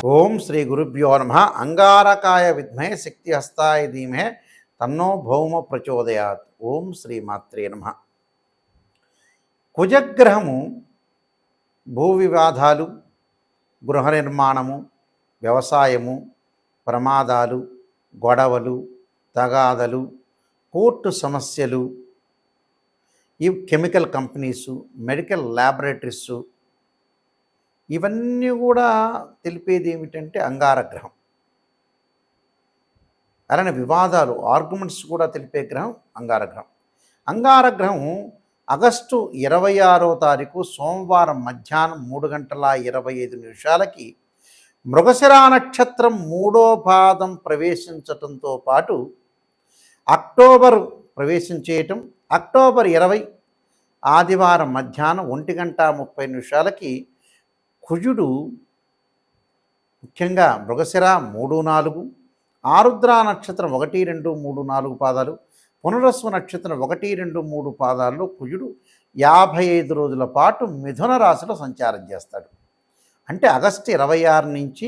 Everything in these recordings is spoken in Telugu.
ఓం శ్రీ గురుభ్యో నమ. అంగారకాయ విద్మహే శక్తి హస్తాయ ధీమహే తన్నో భౌమ ప్రచోదయాత్. ఓం శ్రీ మాత్రే నమ. కుజగ్రహము భూ వివాదాలు, గృహ నిర్మాణము, వ్యవసాయము, ప్రమాదాలు, గొడవలు, తగాదలు, కోర్టు సమస్యలు, ఈ కెమికల్ కంపెనీసు, మెడికల్ ల్యాబొరేటరీసు, ఇవన్నీ కూడా తెలిపేది ఏమిటంటే అంగారగ్రహం. అలానే వివాదాలు, ఆర్గ్యుమెంట్స్ కూడా తెలిపే గ్రహం అంగారగ్రహం. అంగారగ్రహం ఆగస్టు 26వ తారీఖు సోమవారం మధ్యాహ్నం 3:25 మృగశిరా నక్షత్రం 3వ పాదం ప్రవేశించటంతో పాటు అక్టోబర్ ప్రవేశించేయటం, అక్టోబర్ 20 ఆదివారం మధ్యాహ్నం 1:30 కుజుడు ముఖ్యంగా మృగశిర 3, 4, ఆరుద్ర నక్షత్రం 1, 2, 3, 4 పాదాలు, పునరస్సు నక్షత్రం 1, 2, 3 పాదాల్లో కుజుడు 55 రోజుల పాటు మిథున రాశిలో సంచారం చేస్తాడు. అంటే ఆగస్టు 26 నుంచి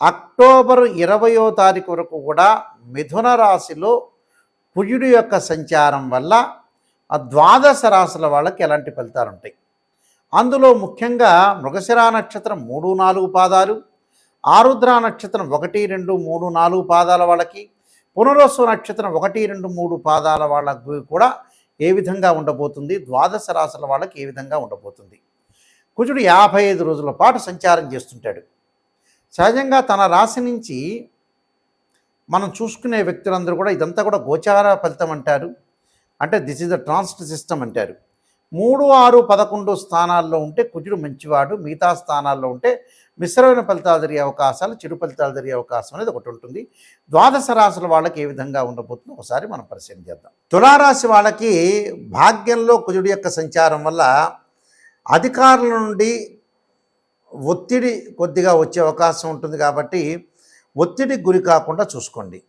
అక్టోబర్ 20వ తారీఖు వరకు కూడా మిథున రాశిలో కుజుడు యొక్క సంచారం వల్ల ఆ ద్వాదశ రాశుల వాళ్ళకి ఎలాంటి ఫలితాలు ఉంటాయి. అందులో ముఖ్యంగా మృగశిరా నక్షత్రం 3, 4 పాదాలు, ఆరుద్ర నక్షత్రం 1, 2, 3, 4 పాదాల వాళ్ళకి, పునరస్సు నక్షత్రం 1, 2, 3 పాదాల వాళ్ళకి కూడా ఏ విధంగా ఉండబోతుంది, ద్వాదశ రాశుల వాళ్ళకి ఏ విధంగా ఉండబోతుంది. కుజుడు 55 రోజుల పాటు సంచారం చేస్తుంటాడు. సహజంగా తన రాశి నుంచి మనం చూసుకునే వ్యక్తులందరూ కూడా ఇదంతా కూడా గోచార ఫలితం అంటారు. అంటే this is the transit system అంటారు. 3, 6, 11 స్థానాల్లో ఉంటే కుజుడు మంచివాడు, మిగతా స్థానాల్లో ఉంటే మిశ్రమైన ఫలితాలు జరిగే అవకాశాలు, చెడు ఫలితాలు జరిగే అవకాశం అనేది ఒకటి ఉంటుంది. ద్వాదశ రాశుల వాళ్ళకి ఏ విధంగా ఉండబోతుందో ఒకసారి మనం పరిశీలన చేద్దాం. తులారాశి వాళ్ళకి భాగ్యంలో కుజుడు యొక్క సంచారం వల్ల అధికారుల నుండి ఒత్తిడి కొద్దిగా వచ్చే అవకాశం ఉంటుంది. కాబట్టి ఒత్తిడికి గురి కాకుండా చూసుకోండి.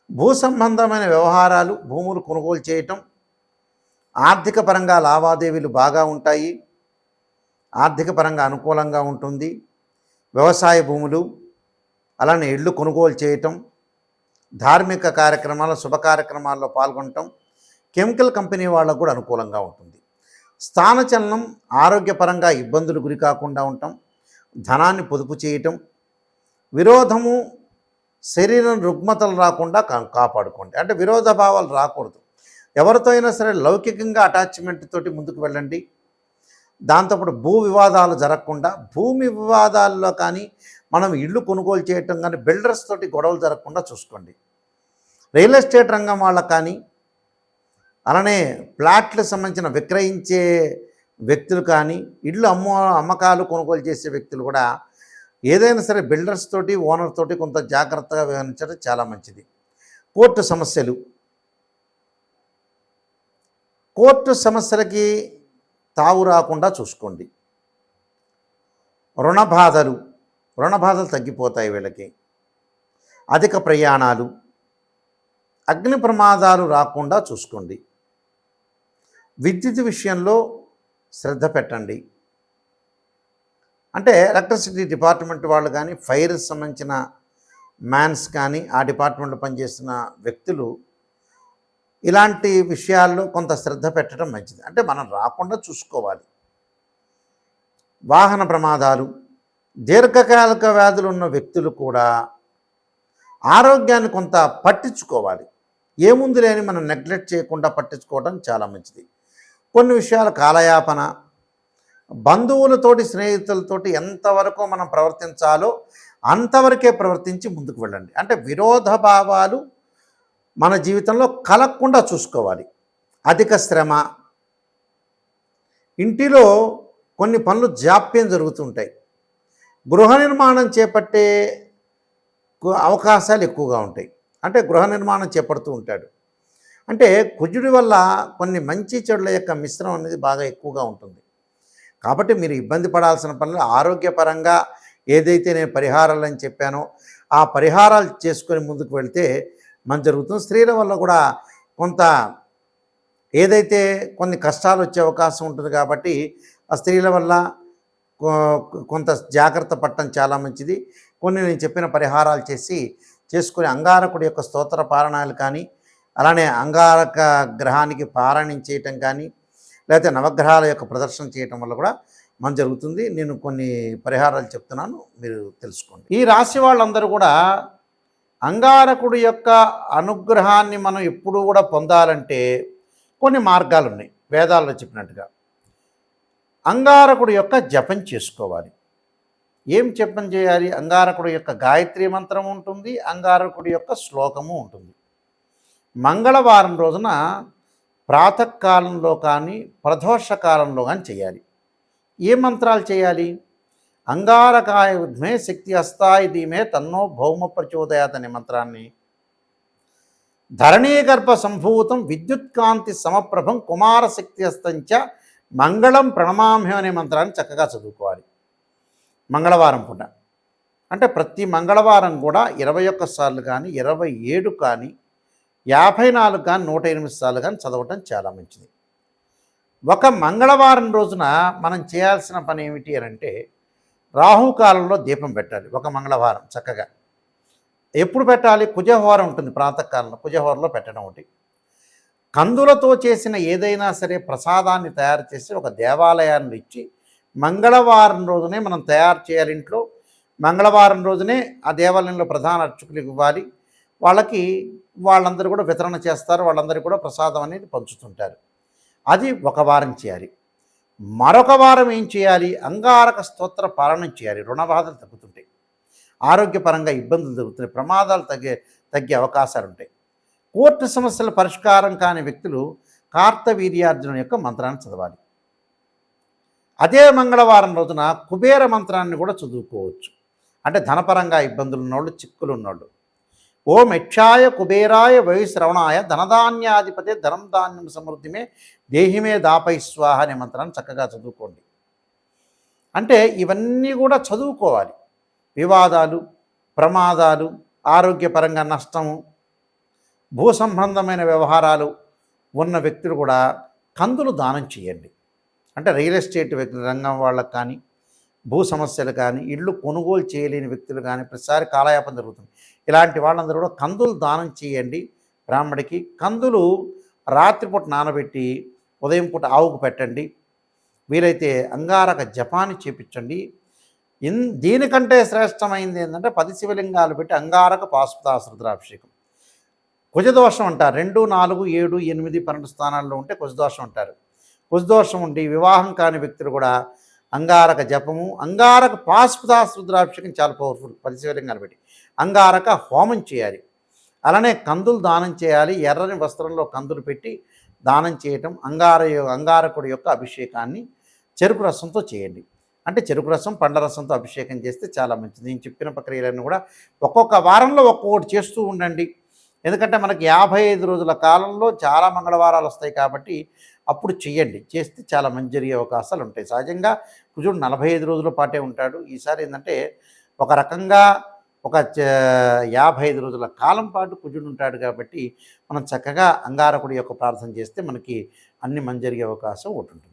భూ సంబంధమైన వ్యవహారాలు, భూములు కొనుగోలు చేయటం, ఆర్థిక పరంగా లావాదేవీలు బాగా ఉంటాయి, ఆర్థిక పరంగా అనుకూలంగా ఉంటుంది. వ్యవసాయ భూములు, అలానే ఇళ్ళు కొనుగోలు చేయటం, ధార్మిక కార్యక్రమాలు, శుభ కార్యక్రమాల్లో పాల్గొనటం, కెమికల్ కంపెనీ వాళ్ళకు కూడా అనుకూలంగా ఉంటుంది. స్థానచలనం, ఆరోగ్యపరంగా ఇబ్బందులు గురి కాకుండా ఉండటం, ధనాన్ని పొదుపు చేయటం, విరోధము, శరీరం రుగ్మతలు రాకుండా కాపాడుకోండి. అంటే విరోధ భావాలు రాకూడదు. ఎవరితో అయినా సరే లౌకికంగా అటాచ్మెంట్ తోటి ముందుకు వెళ్ళండి. దాంతోపాటు భూ వివాదాలు జరగకుండా, భూమి వివాదాల్లో కానీ మనం ఇళ్ళు కొనుగోలు చేయటం కానీ బిల్డర్స్ తోటి గొడవలు జరగకుండా చూసుకోండి. రియల్ ఎస్టేట్ రంగం వాళ్ళకు కానీ, అలానే ప్లాట్లకు సంబంధించిన విక్రయించే వ్యక్తులు కానీ, ఇళ్ళు అమ్మకాలు కొనుగోలు చేసే వ్యక్తులు కూడా ఏదైనా సరే బిల్డర్స్ తోటి, ఓనర్ తోటి కొంత జాగ్రత్తగా వ్యవహరించడం చాలా మంచిది. కోర్టు సమస్యలు, కోర్టు సమస్యలకి తావు రాకుండా చూసుకోండి. రుణ బాధలు తగ్గిపోతాయి వీళ్ళకి. అధిక ప్రయాణాలు, అగ్ని ప్రమాదాలు రాకుండా చూసుకోండి. విద్యుత్ విషయంలో శ్రద్ధ పెట్టండి. అంటే ఎలక్ట్రిసిటీ డిపార్ట్మెంట్ వాళ్ళు కానీ, ఫైర్ సంబంధించిన మ్యాన్స్ కానీ, ఆ డిపార్ట్మెంట్లో పనిచేస్తున్న వ్యక్తులు ఇలాంటి విషయాల్లో కొంత శ్రద్ధ పెట్టడం మంచిది. అంటే మనం రాకుండా చూసుకోవాలి. వాహన ప్రమాదాలు, దీర్ఘకాలిక వ్యాధులు ఉన్న వ్యక్తులు కూడా ఆరోగ్యాన్ని కొంత పట్టించుకోవాలి. ఏముంది లేని మనం నెగ్లెక్ట్ చేయకుండా పట్టించుకోవడం చాలా మంచిది. కొన్ని విషయాలు కాలయాపన, బంధువులతోటి, స్నేహితులతోటి ఎంతవరకు మనం ప్రవర్తించాలో అంతవరకే ప్రవర్తించి ముందుకు వెళ్ళండి. అంటే విరోధ భావాలు మన జీవితంలో కలగకుండా చూసుకోవాలి. అధిక శ్రమ, ఇంటిలో కొన్ని పనులు జాప్యం జరుగుతుంటాయి. గృహ నిర్మాణం చేపట్టే అవకాశాలు ఎక్కువగా ఉంటాయి. అంటే గృహ నిర్మాణం చేపడుతూ ఉంటాడు. అంటే కుజుడి వల్ల కొన్ని మంచి చెడుల యొక్క మిశ్రమం అనేది బాగా ఎక్కువగా ఉంటుంది. కాబట్టి మీరు ఇబ్బంది పడాల్సిన పనులు, ఆరోగ్యపరంగా ఏదైతే నేను పరిహారాలు అని చెప్పానో ఆ పరిహారాలు చేసుకొని ముందుకు వెళ్తే మంచి జరుగుతుంది. స్త్రీల వల్ల కూడా కొంత ఏదైతే కొన్ని కష్టాలు వచ్చే అవకాశం ఉంటుంది. కాబట్టి ఆ స్త్రీల వల్ల కొంత జాగ్రత్త పడటం చాలా మంచిది. కొన్ని నేను చెప్పిన పరిహారాలు చేసుకొని అంగారకుడి యొక్క స్తోత్ర పారాయణాలు కానీ, అలానే అంగారక గ్రహానికి పారాయణం చేయటం కానీ, లేకపోతే నవగ్రహాల యొక్క ప్రదర్శన చేయటం వల్ల కూడా జరుగుతుంది. నేను కొన్ని పరిహారాలు చెప్తున్నాను, మీరు తెలుసుకోండి. ఈ రాశి వాళ్ళందరూ కూడా అంగారకుడి యొక్క అనుగ్రహాన్ని మనం ఎప్పుడూ కూడా పొందాలంటే కొన్ని మార్గాలు ఉన్నాయి. వేదాల్లో చెప్పినట్టుగా అంగారకుడి యొక్క జపం చేసుకోవాలి. ఏం జపం చేయాలి? అంగారకుడి యొక్క గాయత్రి మంత్రం ఉంటుంది, అంగారకుడి యొక్క శ్లోకము ఉంటుంది. మంగళవారం రోజున ప్రాతకాలంలో కానీ ప్రదోష కాలంలో కానీ చేయాలి. ఏ మంత్రాలు చేయాలి? అంగారకాయ విద్మే శక్తి అస్తాయి ధీమే తన్నో భౌమ ప్రచోదయాత్ అనే మంత్రాన్ని, ధరణీగర్భ సంభూతం విద్యుత్కాంతి సమప్రభం కుమార శక్తి అస్తంచ మంగళం ప్రణమామ్యం అనే మంత్రాన్ని చక్కగా చదువుకోవాలి మంగళవారం పూట. అంటే ప్రతి మంగళవారం కూడా 21 సార్లు కానీ, 27 కానీ, 54 కానీ, 108 సార్లు కానీ చదవటం చాలా మంచిది. ఒక మంగళవారం రోజున మనం చేయాల్సిన పని ఏమిటి అని అంటే, రాహుకాలంలో దీపం పెట్టాలి. ఒక మంగళవారం చక్కగా ఎప్పుడు పెట్టాలి? కుజహోర ఉంటుంది ప్రాతకాలంలో, కుజహోరలో పెట్టడం ఒకటి. కందులతో చేసిన ఏదైనా సరే ప్రసాదాన్ని తయారు చేసి ఒక దేవాలయాన్ని ఇచ్చి మంగళవారం రోజునే మనం తయారు చేయాలి ఇంట్లో. మంగళవారం రోజునే ఆ దేవాలయంలో ప్రధాన అర్చకులకు ఇవ్వాలి. వాళ్ళందరూ కూడా వితరణ చేస్తారు, వాళ్ళందరూ కూడా ప్రసాదం అనేది పంచుతుంటారు. అది ఒక వారం చేయాలి. మరొక వారం ఏం చేయాలి? అంగారక స్తోత్ర పారాయణం చేయాలి. రుణబాధలు తగ్గుతుంటాయి, ఆరోగ్యపరంగా ఇబ్బందులు జరుగుతున్నాయి, ప్రమాదాలు తగ్గే అవకాశాలు ఉంటాయి. కోర్టు సమస్యల పరిష్కారం కాని వ్యక్తులు కార్తవీర్యార్జున యొక్క మంత్రాన్ని చదవాలి. అదే మంగళవారం రోజున కుబేర మంత్రాన్ని కూడా చదువుకోవచ్చు. అంటే ధనపరంగా ఇబ్బందులు ఉన్నోళ్ళు, చిక్కులు ఉన్నోళ్ళు. ఓం యక్షాయ కుబేరాయ వైశ్రవణాయ ధనధాన్యాధిపతే ధనం ధాన్యం సమృద్ధిమే దేహిమే దాపై స్వాహ అనే మంత్రాన్ని చక్కగా చదువుకోండి. అంటే ఇవన్నీ కూడా చదువుకోవాలి. వివాదాలు, ప్రమాదాలు, ఆరోగ్యపరంగా నష్టము, భూ సంబంధమైన వ్యవహారాలు ఉన్న వ్యక్తులు కూడా కందులు దానం చేయండి. అంటే రియల్ ఎస్టేట్ రంగం వాళ్ళకు కానీ, భూ సమస్యలు కానీ, ఇళ్ళు కొనుగోలు చేయలేని వ్యక్తులు కానీ ప్రతిసారి కాలయాపన జరుగుతుంది. ఇలాంటి వాళ్ళందరూ కూడా కందులు దానం చేయండి. బ్రాహ్మడికి కందులు రాత్రిపూట నానబెట్టి ఉదయం పూట ఆవుకు పెట్టండి. వీలైతే అంగారక జపాన్ని చేపించండి. దీనికంటే శ్రేష్టమైంది ఏంటంటే 10 శివలింగాలు పెట్టి అంగారక పాశుపతాశ్రుద్రాభిషేకం. కుజదోషం అంటారు. 2, 4, 7, 8, 12 స్థానాల్లో ఉంటే కుజదోషం అంటారు. కుజదోషం ఉండి వివాహం కాని వ్యక్తులు కూడా అంగారక జపము, అంగారక పాశుపతాశ్రుద్రాభిషేకం చాలా పవర్ఫుల్. 10 శివలింగాలు పెట్టి అంగారక హోమం చేయాలి. అలానే కందులు దానం చేయాలి. ఎర్రని వస్త్రంలో కందులు పెట్టి దానం చేయటం. అంగారకుడి యొక్క అభిషేకాన్ని చెరుకు రసంతో చేయండి. అంటే చెరుకు రసం, పండ్ల రసంతో అభిషేకం చేస్తే చాలా మంచిది. నేను చెప్పిన ప్రక్రియలన్నీ కూడా ఒక్కొక్క వారంలో ఒక్కొక్కటి చేస్తూ ఉండండి. ఎందుకంటే మనకి 55 రోజుల కాలంలో చాలా మంగళవారాలు వస్తాయి కాబట్టి అప్పుడు చెయ్యండి. చేస్తే చాలా మంచి జరిగే అవకాశాలు ఉంటాయి. సహజంగా కుజుడు 45 రోజుల పాటే ఉంటాడు. ఈసారి ఏంటంటే ఒక రకంగా ఒక 55 రోజుల కాలం పాటు కుజుడు ఉంటాడు కాబట్టి మనం చక్కగా అంగారకుడి యొక్క ప్రార్థన చేస్తే మనకి అన్ని మంచి జరిగే అవకాశం ఉంటుంది.